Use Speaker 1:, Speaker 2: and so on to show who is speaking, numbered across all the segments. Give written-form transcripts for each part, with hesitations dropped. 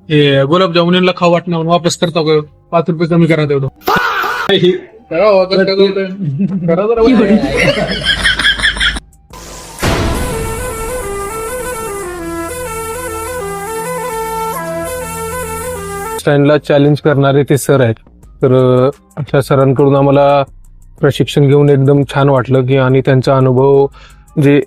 Speaker 1: हे गुलाबजामुनला खाऊ वाटणं म्हणून वापस करता का? 5 रुपये कमी करा तेवढं. करा हो, करा जरा. स्टँडला चॅलेंज करणारे ते सर आहेत. तर अशा सरांकडून आम्हाला प्रशिक्षण घेऊन एकदम छान वाटलं की आणि त्यांचा अनुभव जे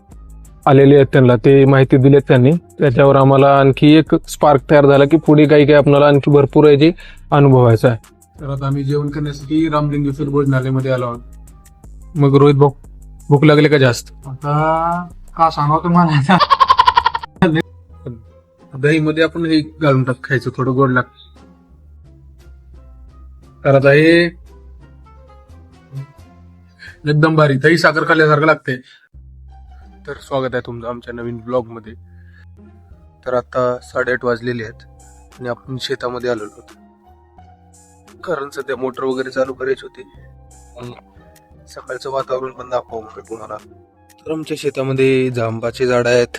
Speaker 1: आलेले आहेत त्यांना ते माहिती दिलेत त्यांनी. त्याच्यावर आम्हाला आणखी एक स्पार्क तयार झाला की पुढे काही काही आपल्याला आणखी भरपूर आहे जे अनुभवायचं आहे. तर आता आम्ही जेवण करण्यासाठी रामलिंगेश्वर भोजनालयामध्ये आलो आहोत. मग रोहित भाऊ, भूक लागली का जास्त?
Speaker 2: आता का सांगा तुम्हाला,
Speaker 1: दही मध्ये आपण हे घालून खायचं, थोडं गोड लागतं. तर आता हे एकदम भारी दही साखर खाल्ल्यासारखं लागते. तर स्वागत आहे तुमचं आमच्या नवीन ब्लॉग मध्ये. तर आता 8:30 वाजलेले आहेत आणि आपण शेतामध्ये आलेलो आहोत, कारण सध्या मोटर वगैरे चालू करायची होती आणि सकाळचं वातावरण पण दाखवा तुम्हाला. तर आमच्या शेतामध्ये जांबाचे झाड आहेत,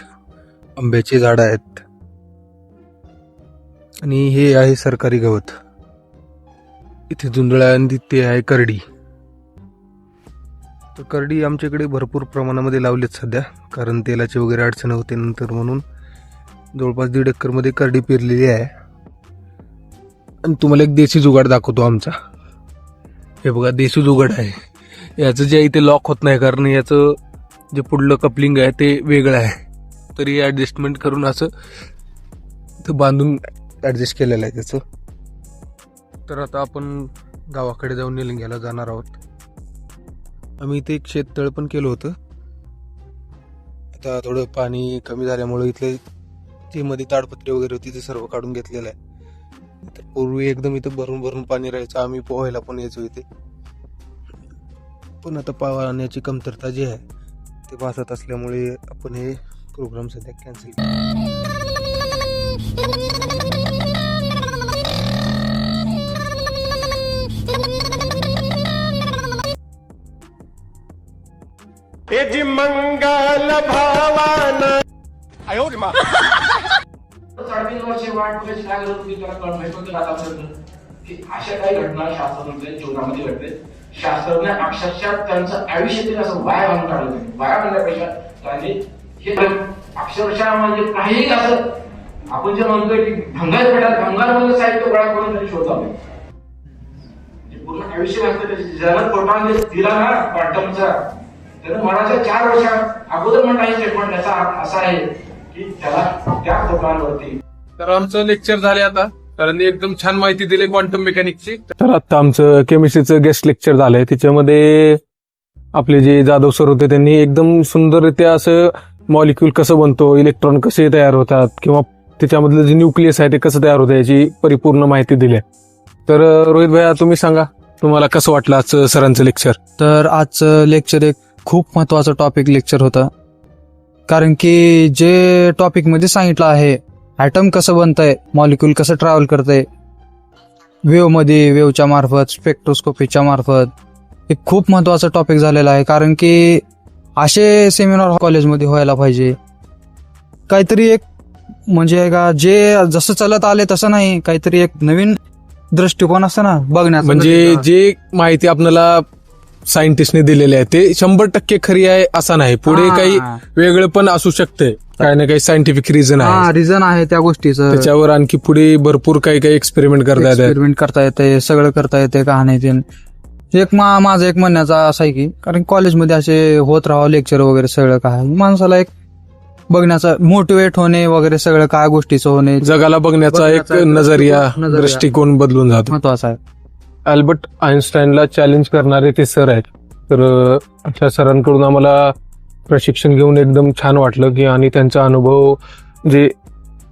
Speaker 1: आंब्याची झाड आहेत आणि हे आहे सरकारी गवत. इथे जुंधळा आणि तिथे आहे करडी. तर करडी आमच्याकडे भरपूर प्रमाणामध्ये लावलेत सध्या, कारण तेलाची वगैरे अडचण होते नंतर, म्हणून जवळपास 1.5 एकर मध्ये करडी पेरलेली आहे. आणि तुम्हाला एक देशी जुगाड दाखवतो आमचा. हे बघा, देशी जुगाड आहे. याचं जे इथे लॉक होत नाही, कारण याचं जे पुढलं कपलिंग आहे ते वेगळं आहे. तरी ऍडजस्टमेंट करून असं बांधून ऍडजस्ट केलेलं आहे त्याचं. तर आता आपण गावाकडे जाऊन निलंग्याला जाणार आहोत. आम्ही इथे एक शेततळ पण केलं होतं. आता थोडं पाणी कमी झाल्यामुळे इथले जे मध्ये ताडपत्री वगैरे होती ते सर्व काढून घेतलेलं आहे. तर पूर्वी एकदम इथं भरून भरून पाणी राहायचं, आम्ही पोहायला पण यायचो इथे. पण आता पाण्याची कमतरता जी आहे ते भासत असल्यामुळे आपण हे प्रोग्राम सध्या कॅन्सल केला.
Speaker 3: जी मंगल भावान
Speaker 4: 3.5 वर्षे वाट बघायची काय गरज होती, त्याला कळत माहित होतं आतापर्यंत की अशा काही घटना शास्त्रज्ञांच्या जीवनामध्ये घडते. शास्त्रज्ञ अक्षरशः त्यांचं आयुष्यातील असं वाया घालून काढलं त्यांनी. वाया घालण्यापेक्षा त्यांनी हे अक्षरशः म्हणजे काही असं आपण जे म्हणतोय की भंगार पेटात भंगारमध्ये साहित्य गोळा करून त्यांनी शोध लावले. पूर्ण आयुष्य घातलं त्याची ज्याला फोटो दिला ना क्वांटमचा, त्यानं मनाच्या 4 वर्षा अगोदर म्हणता स्टेटमेंट त्याचा असा आहे की त्याला त्या फोटोवरती.
Speaker 1: तर आमचं लेक्चर झाले आता, कारण एकदम छान माहिती दिली क्वांटम मेकॅनिक्सची. तर आता आमचं केमिस्ट्रीचं गेस्ट लेक्चर झालंय. त्याच्यामध्ये आपले जे जाधव सर होते त्यांनी एकदम सुंदररित्या असं मॉलिक्यूल कसं बनतो, इलेक्ट्रॉन कसे तयार होतात किंवा त्याच्यामधलं जे न्यूक्लियस आहे ते कसं तयार होतं याची परिपूर्ण माहिती दिली. तर रोहित भैया, तुम्ही सांगा तुम्हाला कसं वाटलं आजचं सरांचं लेक्चर?
Speaker 2: तर आजचं लेक्चर एक खूप महत्वाचं टॉपिक लेक्चर होतं, कारण की जे टॉपिक मध्ये सांगितलं आहे, ॲटम कसं बनतंय, मॉलिक्यूल कसं ट्रॅव्हल करतंय वेव्ह मध्ये, वेव्हच्या मार्फत, स्पेक्ट्रोस्कोपीच्या मार्फत, एक खूप महत्वाचा टॉपिक झालेला आहे. कारण की असे सेमिनार कॉलेजमध्ये व्हायला पाहिजे. काहीतरी एक म्हणजे का जे जसं चालत आले तसं नाही, काहीतरी एक नवीन दृष्टिकोन असतं ना बघण्याचा.
Speaker 1: म्हणजे जे माहिती आपल्याला सायंटिस्टने दिलेली आहे ते 100% खरी आहे असं नाही, पुढे काही वेगळं पण असू शकते. काही ना काही सायंटिफिक रिझन आहे,
Speaker 2: रिझन आहे त्या गोष्टीचं.
Speaker 1: त्याच्यावर आणखी पुढे भरपूर काही काही एक्सपेरिमेंट
Speaker 2: करता येते, सगळं करता येते का नाही ते. एक माझं एक म्हणण्याचा असं आहे की कारण कॉलेजमध्ये असे होत राहावं लेक्चर वगैरे सगळं काय माणसाला एक बघण्याचा, मोटिवेट होणे वगैरे सगळं काय गोष्टीचं होणे,
Speaker 1: जगाला बघण्याचा एक नजरिया, दृष्टिकोन बदलून जातो,
Speaker 2: महत्वाचा आहे.
Speaker 1: अल्बर्ट आइन्स्टाईनला चॅलेंज करणारे ते सर आहेत. तर अशा सरांकडून आम्हाला प्रशिक्षण घेऊन एकदम छान वाटलं की आणि त्यांचा अनुभव जे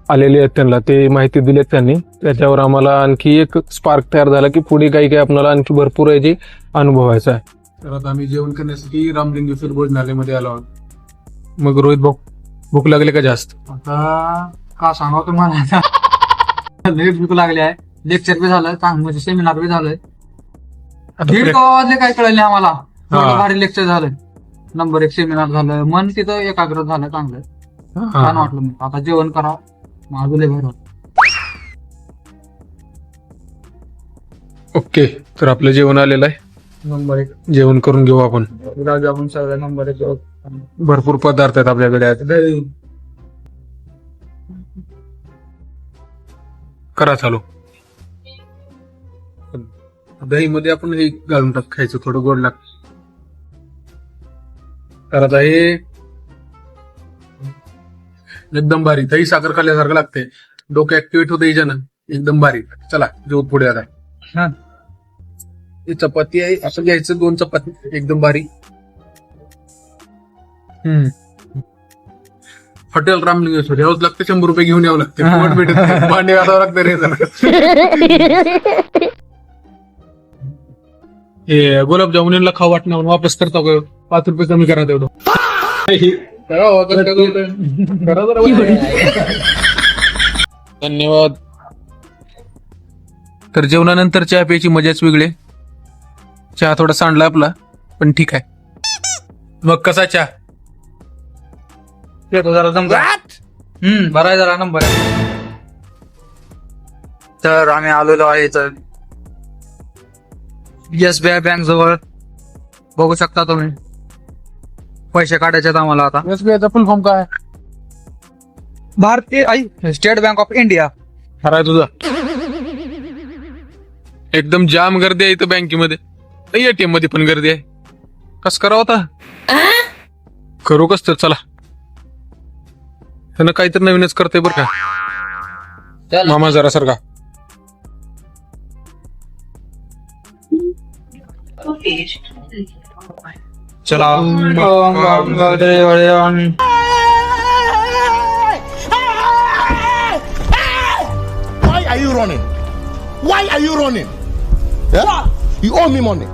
Speaker 1: आलेले आहेत त्यांना ते माहिती दिलेत त्यांनी. त्याच्यावर आम्हाला आणखी एक स्पार्क तयार झाला की पुढे काही काही आपल्याला आणखी भरपूर आहे जे अनुभवायचं आहे. तर आता आम्ही जेवण करण्यासाठी रामलिंगेश्वर भोजनालयामध्ये आलो आहोत. मग रोहित भाऊ, भूक लागली का जास्त?
Speaker 2: आता का सांगा तुम्हाला, लई भूक लागली आहे. लेक्चर बी झालं, म्हणजे सेमिनार बी झालंय. 1:30 वाजले काय कळले आम्हाला. भारी लेक्चर झालं, नंबर 1 सेमिनार झालं, मन तिथं एकाग्र झालं, चांगलं छान वाटलं. आता जेवण करावं, माझं लय बरं.
Speaker 1: ओके, तर आपलं जेवण आलेलं आहे.
Speaker 2: नंबर एक
Speaker 1: जेवण करून घेऊ आपण.
Speaker 2: राजू आपण सगळ्या नंबर एक
Speaker 1: भरपूर पदार्थ आहेत आपल्याकडे आज. करा चालू. दही मध्ये आपण हे घालून खायचं, थोडं गोड लागतं. करत आहे एकदम भारी. दही साखर खाल्ल्यासारखं लागते. डोकं ऍक्टिव्हेट होतं याच्यानं. एकदम भारी. चला जेवत पुढे आता.
Speaker 2: हा.
Speaker 1: ही चपाती आहे, असं घ्यायचं 2 चपाती एकदम भारी. हॉटेल रामलिंगेश्वर यावंच लागतं. 100 रुपये घेऊन यावं लागते. फुकट भेटत नाही. भांडे घालावं लागतं रे जरा. हे गुलाबजामुनला खाऊ वाटणार म्हणून वापस करता 5 रुपये कमी करा तेवढं. धन्यवाद. तर जेवणानंतर चहा प्यायची मजाच वेगळी. चहा थोडा सांडला आपला, पण ठीक आहे. मग कसा चहा?
Speaker 2: जरा बरा जरा नंबर आहे. तर आम्ही आलेलो आहे तर SBI बँक जवळ. बघू शकता तुम्ही, पैसे काढायचे आहेत आम्हाला आता.
Speaker 1: SBI फुल फॉर्म काय?
Speaker 2: भारतीय स्टेट बँक ऑफ इंडिया.
Speaker 1: खरा आहे तुझा. एकदम जाम गर्दी आहे इथं बँकेमध्ये. ATM मध्ये पण गर्दी आहे. कस करावं आता? करू कस तर. चला, त्यानं काहीतरी नवीनच करते बरं का मामा. जरा सारखा
Speaker 2: चला.
Speaker 5: Why are you running? Why are you running? Yeah? You owe me money.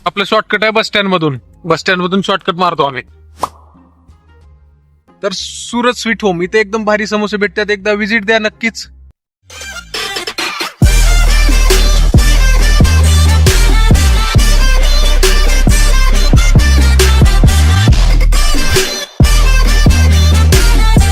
Speaker 1: आपलं शॉर्टकट आहे बस स्टँड मधून शॉर्टकट मारतो आम्ही. तर सुरत स्वीट होम इथे एकदम भारी समोसे भेटतात. एकदा व्हिजिट द्या नक्कीच.